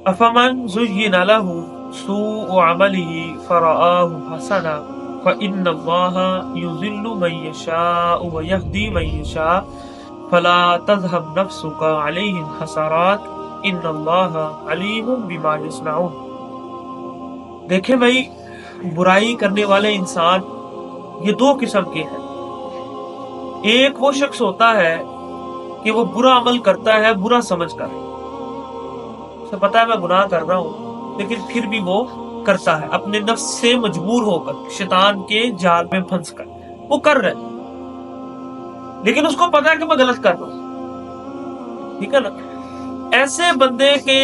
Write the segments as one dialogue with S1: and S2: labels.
S1: افمن زین لہ سوء عملہ فرآہ حسنا فإن اللہ یضل من یشاء ویہدی من یشاء فلا تذہب نفسک علیہم حسرات ان اللہ علیم بما یصنعون۔ دیکھیں بھائی، برائی کرنے والے انسان یہ دو قسم کے ہیں۔ ایک وہ شخص ہوتا ہے کہ وہ برا عمل کرتا ہے برا سمجھ کر، اسے پتا ہے میں گناہ کر رہا ہوں لیکن پھر بھی وہ کرتا ہے، اپنے نفس سے مجبور ہو کر، شیطان کے جال میں پھنس کر وہ کر رہا ہے، لیکن اس کو پتا ہے کہ میں غلط کر رہا ہوں، ٹھیک ہے نا۔ ایسے بندے کے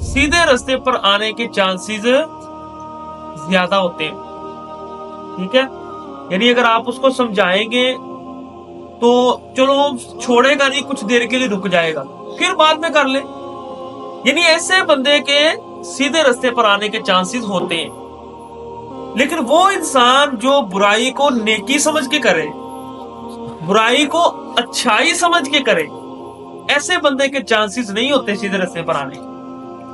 S1: سیدھے راستے پر آنے کے چانسز زیادہ ہوتے ہیں، ٹھیک ہے۔ یعنی اگر آپ اس کو سمجھائیں گے تو چلو چھوڑے گا نہیں، کچھ دیر کے لیے رک جائے گا، پھر بعد میں کر لے۔ یعنی ایسے بندے کے سیدھے راستے پر آنے کے چانسز ہوتے ہیں۔ لیکن وہ انسان جو برائی کو نیکی سمجھ کے کرے، برائی کو اچھائی سمجھ کے کرے، ایسے بندے کے چانسز نہیں ہوتے سیدھے راستے پر آنے۔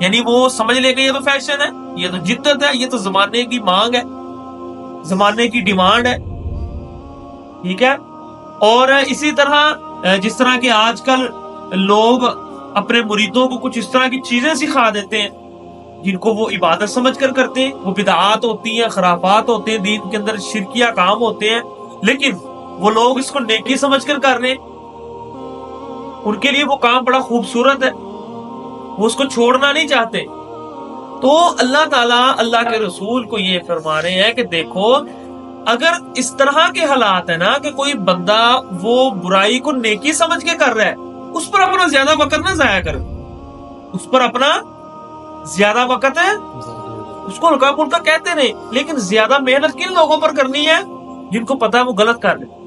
S1: یعنی وہ سمجھ لے گا یہ تو فیشن ہے، یہ تو جدت ہے، یہ تو زمانے کی مانگ ہے، زمانے کی ڈیمانڈ ہے، ٹھیک ہے۔ اور اسی طرح جس طرح کہ آج کل لوگ اپنے مریدوں کو کچھ اس طرح کی چیزیں سکھا دیتے ہیں جن کو وہ عبادت سمجھ کر کرتے ہیں، وہ بدعات ہوتی ہیں، خرافات ہوتے ہیں، دین کے اندر شرکیہ کام ہوتے ہیں، لیکن وہ لوگ اس کو نیکی سمجھ کر کر رہے ہیں، ان کے لیے وہ کام بڑا خوبصورت ہے، وہ اس کو چھوڑنا نہیں چاہتے۔ تو اللہ تعالیٰ اللہ کے رسول کو یہ فرما رہے ہیں کہ دیکھو، اگر اس طرح کے حالات ہیں نا کہ کوئی بندہ وہ برائی کو نیکی سمجھ کے کر رہا ہے، اس پر اپنا زیادہ وقت نہ ضائع کرے، اس پر اپنا زیادہ وقت ہے، اس کو ہلکا پھلکا کہتے رہے، لیکن زیادہ محنت کن لوگوں پر کرنی ہے؟ جن کو پتا ہے وہ غلط کر رہے۔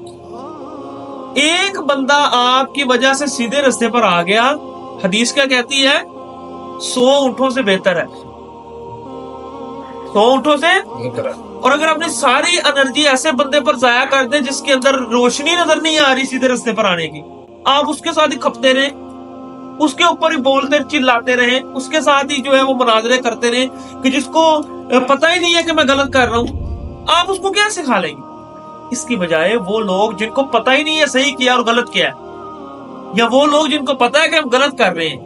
S1: ایک بندہ آپ کی وجہ سے سیدھے راستے پر آ گیا، حدیث کیا کہتی ہے؟ 100 اونٹوں سے بہتر ہے، 100 اونٹوں سے۔ اور اگر اپنی ساری انرجی ایسے بندے پر ضائع کر دیں جس کے اندر روشنی نظر نہیں آ رہی سیدھے راستے پر آنے کی، آپ اس کے ساتھ ہی کھپتے رہیں، اس کے اوپر ہی بولتے چلاتے رہیں، اس کے ساتھ ہی جو ہے وہ مناظرے کرتے رہیں کہ جس کو پتہ ہی نہیں ہے کہ میں غلط کر رہا ہوں، آپ اس کو کیا سکھا لیں گے؟ اس کی بجائے وہ لوگ جن کو پتہ ہی نہیں ہے صحیح کیا اور غلط کیا ہے، یا وہ لوگ جن کو پتہ ہے کہ ہم غلط کر رہے ہیں،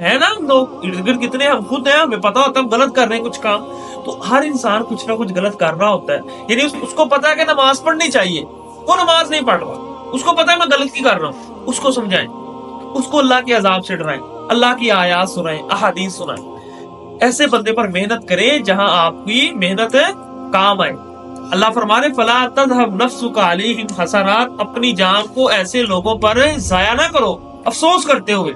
S1: ہے نا، ہم لوگ ارد گرد کتنے ہم خود ہیں، ہمیں پتا ہوتا ہے ہم غلط کر رہے ہیں کچھ کام، تو ہر انسان کچھ نہ کچھ غلط کر رہا ہوتا ہے۔ یعنی اس کو پتا ہے کہ نماز پڑھنی چاہیے، وہ نماز نہیں پڑھ رہا، اس کو پتا ہے میں غلط کی کر رہا ہوں، اس کو سمجھائیں، اس کو اللہ کے عذاب سے ڈرائیں، اللہ کی آیات سنائیں، احادیث سنائیں۔ ایسے بندے پر محنت کریں جہاں آپ کی محنت کام آئے۔ اللہ فرمانے فلا تذهب نفسك عليهم حسرات، اپنی جان کو ایسے لوگوں پر ضائع نہ کرو افسوس کرتے ہوئے،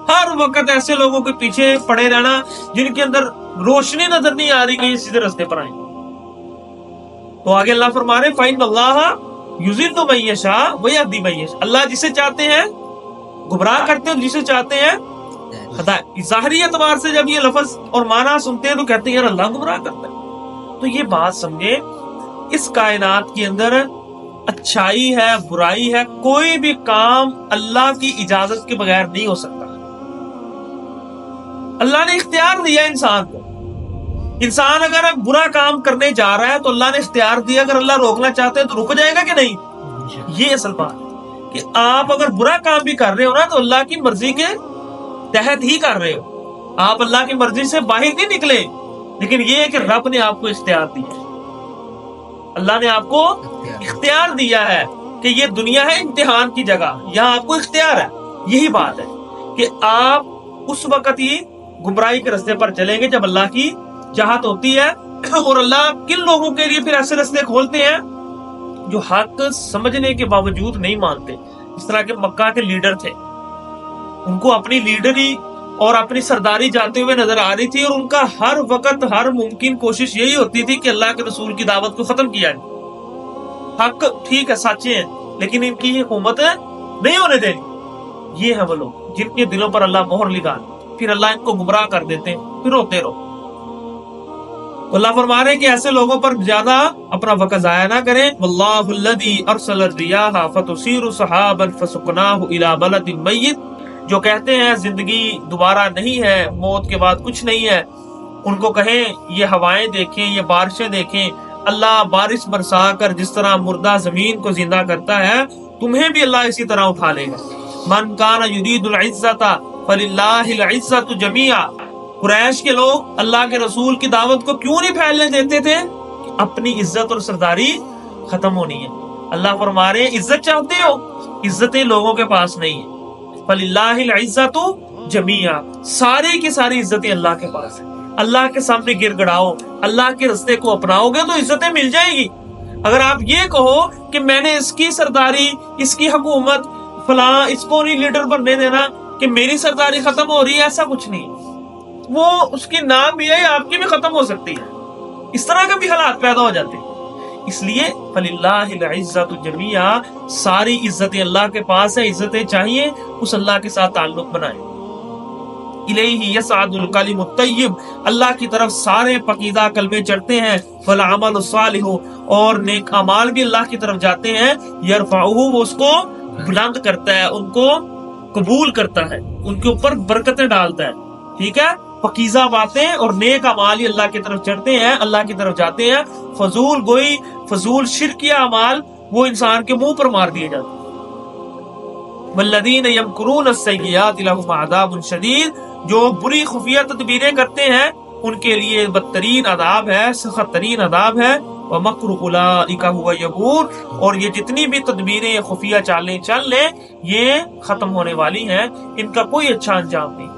S1: ہر وقت ایسے لوگوں کے پیچھے پڑے رہنا جن کے اندر روشنی نظر نہیں آ رہی کہ یہ سیدھے راستے پر آئیں۔ تو آگے اللہ فرما رہے فَإِنَّ اللَّهَ يُضِلُّ مَن يَشَاءُ وَيَهْدِي مَن يَشَاءُ، اللہ جسے چاہتے ہیں گمراہ کرتے ہیں، جسے چاہتے ہیں ہدایت۔ ظاہری اعتبار سے جب یہ لفظ اور معنی سنتے ہیں تو کہتے ہیں یار اللہ گمراہ کرتا ہے۔ تو یہ بات سمجھے، اس کائنات کے اندر اچھائی ہے برائی ہے، کوئی بھی کام اللہ کی اجازت کے بغیر نہیں ہو سکتا۔ اللہ نے اختیار دیا انسان کو، انسان اگر برا کام کرنے جا رہا ہے تو اللہ نے اختیار دیا، اگر اللہ روکنا چاہتے ہیں تو رک جائے گا کہ نہیں؟ یہ اصل بات ہے کہ آپ اگر برا کام بھی کر رہے ہو نا تو اللہ کی مرضی کے تحت ہی کر رہے ہو، آپ اللہ کی مرضی سے باہر نہیں نکلے، لیکن یہ ہے کہ رب نے آپ کو اختیار دیا، اللہ نے آپ کو اختیار دیا ہے کہ یہ دنیا ہے امتحان کی جگہ، یہاں آپ کو اختیار ہے۔ یہی بات ہے کہ آپ اس وقت ہی گمراہی کے راستے پر چلیں گے جب اللہ کی چاہت ہوتی ہے، اور اللہ کن لوگوں کے لیے پھر ایسے راستے کھولتے ہیں جو حق سمجھنے کے باوجود نہیں مانتے۔ اس طرح کے مکہ کے لیڈر تھے، ان کو اپنی لیڈری اور اپنی سرداری جاتے ہوئے نظر آ رہی تھی، اور ان کا ہر وقت ہر ممکن کوشش یہی ہوتی تھی کہ اللہ کے رسول کی دعوت کو ختم کیا جائے۔ حق ٹھیک ہے، سچے ہیں، لیکن ان کی حکومت نہیں ہونے دینی۔ یہ ہیں وہ لوگ جن کے دلوں پر اللہ مہر لگا، پھر اللہ ان کو گمراہ کر دیتے ہیں، پھر روتے رہو۔ تو اللہ فرما رہے ہیں کہ ایسے لوگوں پر زیادہ اپنا وقت ضائع نہ کریں۔ واللہ الذی ارسل الرياح فتثير سحابا فسقناه الى بلد میت جو کہتے ہیں زندگی دوبارہ نہیں ہے، موت کے بعد کچھ نہیں ہے، ان کو کہیں یہ ہوائیں دیکھیں، یہ بارشیں دیکھیں، اللہ بارش برسا کر جس طرح مردہ زمین کو زندہ کرتا ہے، تمہیں بھی اللہ اسی طرح اٹھا لے گا۔ من کان یرید العزت فللہ العزت جمیعا۔ قریش کے لوگ اللہ کے رسول کی دعوت کو کیوں نہیں پھیلنے دیتے تھے؟ اپنی عزت اور سرداری ختم ہونی ہے۔ اللہ فرما رہے ہیں عزت چاہتے ہو، عزتیں لوگوں کے پاس نہیں ہیں، فللہ العزت جمیعا، ساری کی ساری عزتیں اللہ کے پاس ہیں۔ اللہ کے سامنے گر گڑاؤ، اللہ کے رستے کو اپناؤ گے تو عزتیں مل جائیں گی۔ اگر آپ یہ کہو کہ میں نے اس کی سرداری، اس کی حکومت، فلاں اس کو نہیں لیڈر بننے دینا کہ میری سرداری ختم ہو رہی ہے، ایسا کچھ نہیں۔ وہ اس کی نام بھی ہے، آپ کی بھی ختم ہو سکتی ہے، اس طرح کے بھی حالات پیدا ہو جاتے ہیں۔ اس لیے فللہ العزت جمیعا، ساری عزتیں اللہ کے پاس ہیں، عزتیں چاہیے اس اللہ کے ساتھ تعلق بنائیں۔ الیہ یصعد الکلم الطیب، اللہ کی طرف سارے پکیزہ کلمے چڑھتے ہیں، والعمل الصالح، اور نیک اعمال بھی اللہ کی طرف جاتے ہیں، یرفعہ، وہ اس کو بلند کرتا ہے، ان کو قبول کرتا ہے، ان کے اوپر برکتیں ڈالتا ہے۔ ٹھیک ہے، پکیزہ باتیں اور نیک اعمال ہی اللہ کی طرف چڑھتے ہیں، اللہ کی طرف جاتے ہیں۔ فضول گوئی، فضول شرکیہ اعمال وہ انسان کے منہ پر مار دیے جاتے ہیں۔ والذین یمکرون السیئات لہم عذاب شدید، جو بری خفیہ تدبیریں کرتے ہیں ان کے لیے بدترین عذاب ہے، سخت ترین عذاب ہے۔ ومکر اولئک ھو یبور، اور یہ جتنی بھی تدبیریں خفیہ چالیں چل لیں یہ ختم ہونے والی ہیں، ان کا کوئی اچھا انجام نہیں۔